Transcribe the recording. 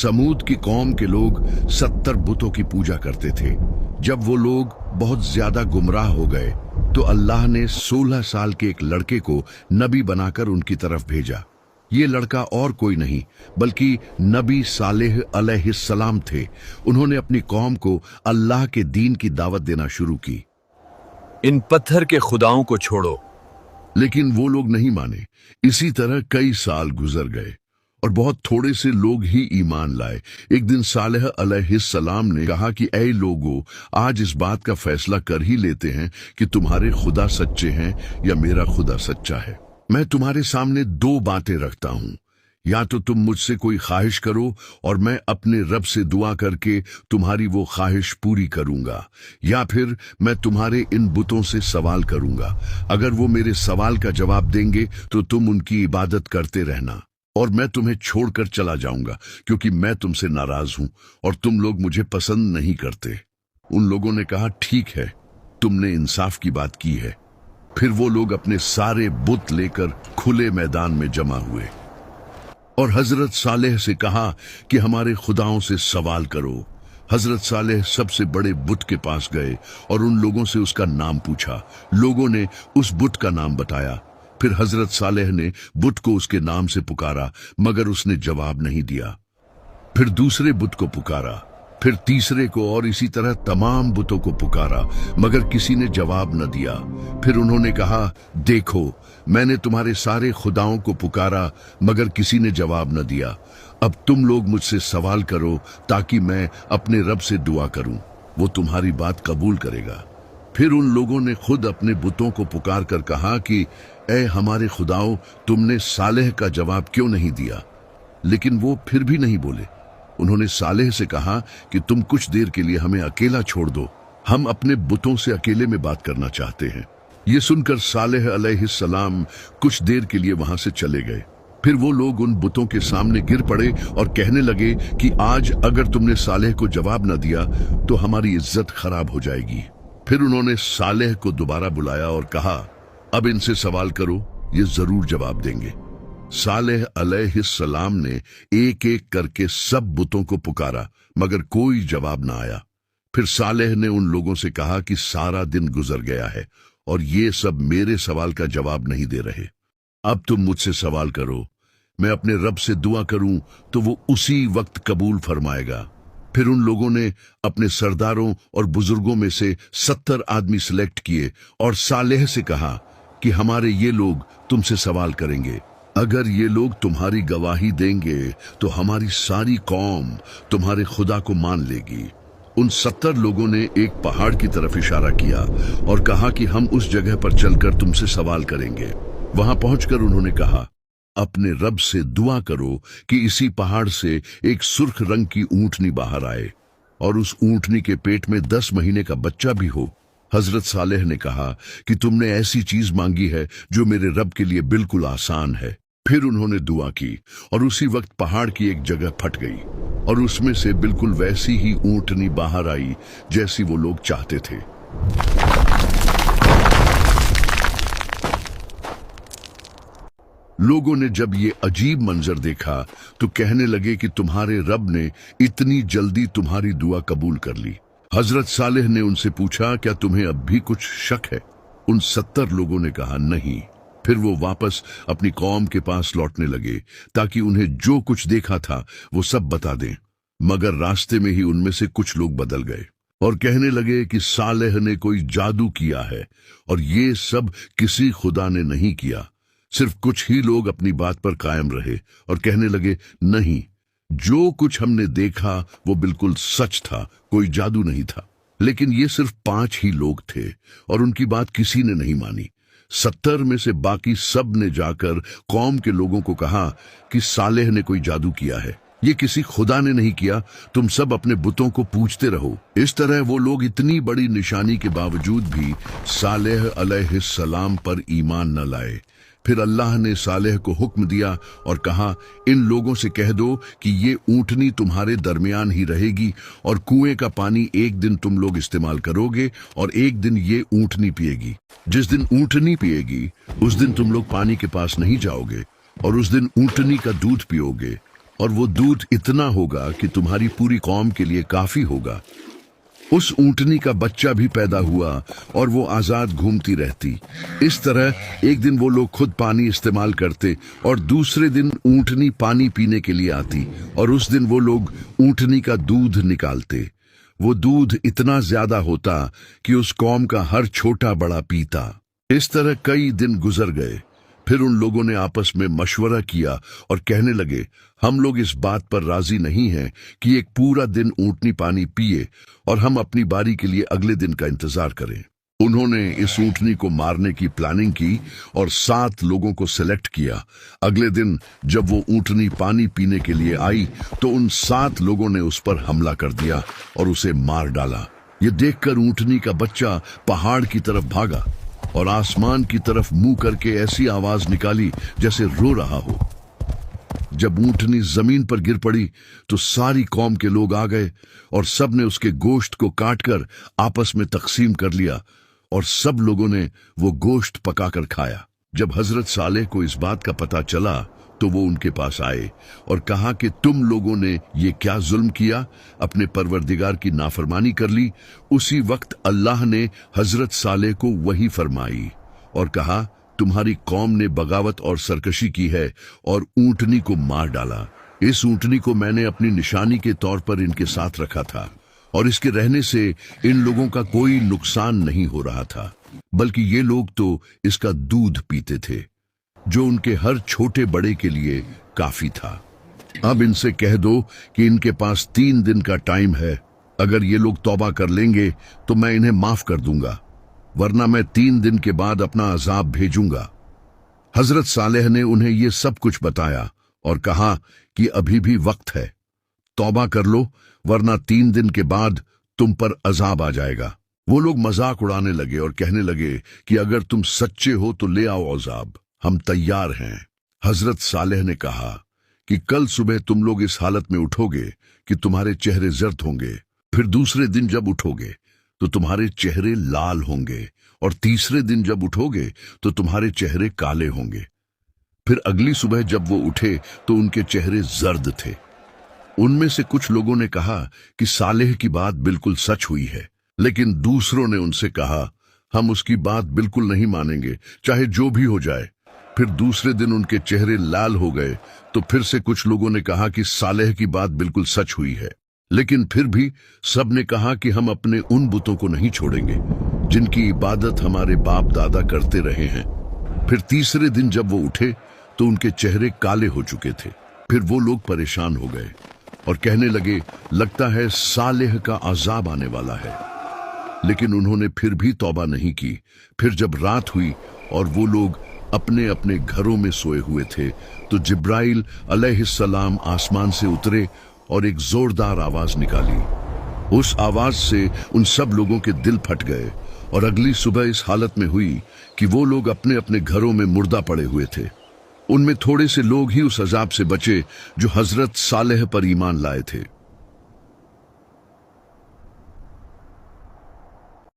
समूद की कौम के लोग 70 बुतों की पूजा करते थे। जब वो लोग बहुत ज्यादा गुमराह हो गए तो अल्लाह ने 16 साल के एक लड़के को नबी बनाकर उनकी तरफ भेजा। ये लड़का और कोई नहीं बल्कि नबी सालेह अलैहिस्सलाम थे। उन्होंने अपनी कौम को अल्लाह के दीन की दावत देना शुरू की। इन पत्थर के खुदाओं को छोड़ो। लेकिन वो लोग नहीं माने। इसी तरह कई साल गुजर गए और बहुत थोड़े से लोग ही ईमान लाए। एक दिन सालेह अलैहिस्सलाम ने कहा कि ऐ लोगों, आज इस बात का फैसला कर ही लेते हैं कि तुम्हारे खुदा सच्चे हैं या मेरा खुदा सच्चा है। मैं तुम्हारे सामने दो बातें रखता हूं, या तो तुम मुझसे कोई ख्वाहिश करो और मैं अपने रब से दुआ करके तुम्हारी वो ख्वाहिश पूरी करूंगा, या फिर मैं तुम्हारे इन बुतों से सवाल करूंगा। अगर वो मेरे सवाल का जवाब देंगे तो तुम उनकी इबादत करते रहना और मैं तुम्हें छोड़कर चला जाऊंगा, क्योंकि मैं तुमसे नाराज हूं और तुम लोग मुझे पसंद नहीं करते। उन लोगों ने कहा, ठीक है, तुमने इंसाफ की बात की है। फिर वो लोग अपने सारे बुत लेकर खुले मैदान में जमा हुए और हजरत सालेह से कहा कि हमारे खुदाओं से सवाल करो। हजरत सालेह सबसे बड़े बुत के पास गए और उन लोगों से उसका नाम पूछा। लोगों ने उस बुत का नाम बताया। फिर हजरत सालेह ने बुत को उसके नाम से पुकारा, मगर उसने जवाब नहीं दिया। फिर दूसरे बुत को पुकारा, फिर तीसरे को, और इसी तरह तमाम बुतों को पुकारा, मगर किसी ने जवाब न दिया। फिर उन्होंने कहा, देखो, मैंने तुम्हारे सारे खुदाओं को पुकारा मगर किसी ने जवाब न दिया। अब तुम लोग मुझसे सवाल करो ताकि मैं अपने रब से दुआ करूं, वो तुम्हारी बात कबूल करेगा। फिर उन लोगों ने खुद अपने बुतों को पुकार कर कहा कि ऐ हमारे खुदाओं, तुमने सालेह का जवाब क्यों नहीं दिया? लेकिन वो फिर भी नहीं बोले। उन्होंने सालेह से कहा कि तुम कुछ देर के लिए हमें अकेला छोड़ दो, हम अपने बुतों से अकेले में बात करना चाहते हैं। ये सुनकर सालेह अलैहिस्सलाम कुछ देर के लिए वहां से चले गए। फिर वो लोग उन बुतों के सामने गिर पड़े और कहने लगे कि आज अगर तुमने सालेह को जवाब न दिया तो हमारी इज्जत खराब हो जाएगी। फिर उन्होंने सालेह को दोबारा बुलाया और कहा, अब इनसे सवाल करो, ये जरूर जवाब देंगे। सालेह अलैहिस्सलाम ने एक एक करके सब बुतों को पुकारा, मगर कोई जवाब न आया। फिर सालेह ने उन लोगों से कहा कि सारा दिन गुजर गया है और ये सब मेरे सवाल का जवाब नहीं दे रहे। अब तुम मुझसे सवाल करो, मैं अपने रब से दुआ करूं तो वो उसी वक्त कबूल फरमाएगा। फिर उन लोगों ने अपने सरदारों और बुजुर्गों में से 70 आदमी सिलेक्ट किए और सालेह से कहा कि हमारे ये लोग तुमसे सवाल करेंगे। अगर ये लोग तुम्हारी गवाही देंगे तो हमारी सारी कौम तुम्हारे खुदा को मान लेगी। उन 70 लोगों ने एक पहाड़ की तरफ इशारा किया और कहा कि हम उस जगह पर चलकर तुमसे सवाल करेंगे। वहां पहुंचकर उन्होंने कहा, अपने रब से दुआ करो कि इसी पहाड़ से एक सुर्ख रंग की ऊंटनी बाहर आए और उस ऊंटनी के पेट में 10 महीने का बच्चा भी हो। हजरत सालेह ने कहा कि तुमने ऐसी चीज मांगी है जो मेरे रब के लिए बिल्कुल आसान है। फिर उन्होंने दुआ की और उसी वक्त पहाड़ की एक जगह फट गई और उसमें से बिल्कुल वैसी ही ऊंटनी बाहर आई जैसी वो लोग चाहते थे। लोगों ने जब ये अजीब मंजर देखा तो कहने लगे कि तुम्हारे रब ने इतनी जल्दी तुम्हारी दुआ कबूल कर ली। हजरत सालेह ने उनसे पूछा, क्या तुम्हें अब भी कुछ शक है? उन 70 लोगों ने कहा, नहीं। फिर वो वापस अपनी कौम के पास लौटने लगे ताकि उन्हें जो कुछ देखा था वो सब बता दें, मगर रास्ते में ही उनमें से कुछ लोग बदल गए और कहने लगे कि सालेह ने कोई जादू किया है, और ये सब किसी खुदा ने नहीं किया। सिर्फ कुछ ही लोग अपनी बात पर कायम रहे और कहने लगे, नहीं, जो कुछ हमने देखा वो बिल्कुल सच था, कोई जादू नहीं था। लेकिन ये सिर्फ 5 ही लोग थे और उनकी बात किसी ने नहीं मानी। 70 में से बाकी सब ने जाकर कौम के लोगों को कहा कि सालेह ने कोई जादू किया है, ये किसी खुदा ने नहीं किया, तुम सब अपने बुतों को पूजते रहो। इस तरह वो लोग इतनी बड़ी निशानी के बावजूद भी सालेह अलैहिस्सलाम पर ईमान न लाए। फिर अल्लाह ने सालेह को हुक्म दिया और कहा, इन लोगों से कह दो कि ये ऊंटनी तुम्हारे दरमियान ही रहेगी और कुएं का पानी एक दिन तुम लोग इस्तेमाल करोगे और एक दिन ये ऊंटनी पिएगी। जिस दिन ऊंटनी पिएगी उस दिन तुम लोग पानी के पास नहीं जाओगे और उस दिन ऊंटनी का दूध पियोगे। और वो दूध इतना होगा कि तुम्हारी पूरी कौम के लिए काफी होगा। उस ऊंटनी का बच्चा भी पैदा हुआ और वो आजाद घूमती रहती। इस तरह एक दिन वो लोग खुद पानी इस्तेमाल करते और दूसरे दिन ऊंटनी पानी पीने के लिए आती और उस दिन वो लोग ऊंटनी का दूध निकालते। वो दूध इतना ज्यादा होता कि उस कौम का हर छोटा बड़ा पीता। इस तरह कई दिन गुजर गए। फिर उन लोगों ने आपस में मशवरा किया और कहने लगे, हम लोग इस बात पर राजी नहीं हैं कि एक पूरा दिन ऊंटनी पानी पिए और हम अपनी बारी के लिए अगले दिन का इंतजार करें। उन्होंने इस ऊंटनी को मारने की प्लानिंग की और 7 लोगों को सिलेक्ट किया। अगले दिन जब वो ऊंटनी पानी पीने के लिए आई तो उन 7 लोगों ने उस पर हमला कर दिया और उसे मार डाला। ये देखकर ऊंटनी का बच्चा पहाड़ की तरफ भागा और आसमान की तरफ मुंह करके ऐसी आवाज निकाली जैसे रो रहा हो। जब ऊंटनी जमीन पर गिर पड़ी तो सारी कौम के लोग आ गए और सब ने उसके गोश्त को काटकर आपस में तकसीम कर लिया और सब लोगों ने वो गोश्त पकाकर खाया। जब हजरत सालेह को इस बात का पता चला तो वो उनके पास आए और कहा कि तुम लोगों ने ये क्या जुल्म किया, अपने परवरदिगार की नाफरमानी कर ली। उसी वक्त अल्लाह ने हजरत सालेह को वही फरमाई और कहा, तुम्हारी कौम ने बगावत और सरकशी की है और ऊंटनी को मार डाला। इस ऊंटनी को मैंने अपनी निशानी के तौर पर इनके साथ रखा था और इसके रहने से इन लोगों का कोई नुकसान नहीं हो रहा था, बल्कि ये लोग तो इसका दूध पीते थे जो उनके हर छोटे बड़े के लिए काफी था। अब इनसे कह दो कि इनके पास 3 दिन का टाइम है। अगर ये लोग तौबा कर लेंगे तो मैं इन्हें माफ कर दूंगा, वरना मैं 3 दिन के बाद अपना अजाब भेजूंगा। हजरत सालेह ने उन्हें ये सब कुछ बताया और कहा कि अभी भी वक्त है, तौबा कर लो, वरना 3 दिन के बाद तुम पर अजाब आ जाएगा। वो लोग मजाक उड़ाने लगे और कहने लगे कि अगर तुम सच्चे हो तो ले आओ अजाब, हम तैयार हैं। हजरत सालेह ने कहा कि कल सुबह तुम लोग इस हालत में उठोगे कि तुम्हारे चेहरे जर्द होंगे, फिर दूसरे दिन जब उठोगे तो तुम्हारे चेहरे लाल होंगे और तीसरे दिन जब उठोगे तो तुम्हारे चेहरे काले होंगे। फिर अगली सुबह जब वो उठे तो उनके चेहरे जर्द थे। उनमें से कुछ लोगों ने कहा कि सालेह की बात बिल्कुल सच हुई है, लेकिन दूसरों ने उनसे कहा, हम उसकी बात बिल्कुल नहीं मानेंगे, चाहे जो भी हो जाए। फिर दूसरे दिन उनके चेहरे लाल हो गए तो फिर से कुछ लोगों ने कहा कि सालेह की बात बिल्कुल सच हुई है, लेकिन फिर भी सब ने कहा कि हम अपने उन बुतों को नहीं छोड़ेंगे जिनकी इबादत हमारे बाप दादा करते रहे हैं। फिर तीसरे दिन जब वो उठे तो उनके चेहरे काले हो चुके थे। फिर वो लोग परेशान हो गए और कहने लगे, लगता है सालेह का अजाब आने वाला है। लेकिन उन्होंने फिर भी तौबा नहीं की। फिर जब रात हुई और वो लोग अपने अपने घरों में सोए हुए थे तो जिब्राइल अलैहिस्सलाम आसमान से उतरे और एक जोरदार आवाज निकाली। उस आवाज से उन सब लोगों के दिल फट गए और अगली सुबह इस हालत में हुई कि वो लोग अपने अपने घरों में मुर्दा पड़े हुए थे। उनमें थोड़े से लोग ही उस अजाब से बचे जो हजरत सालेह पर ईमान लाए थे।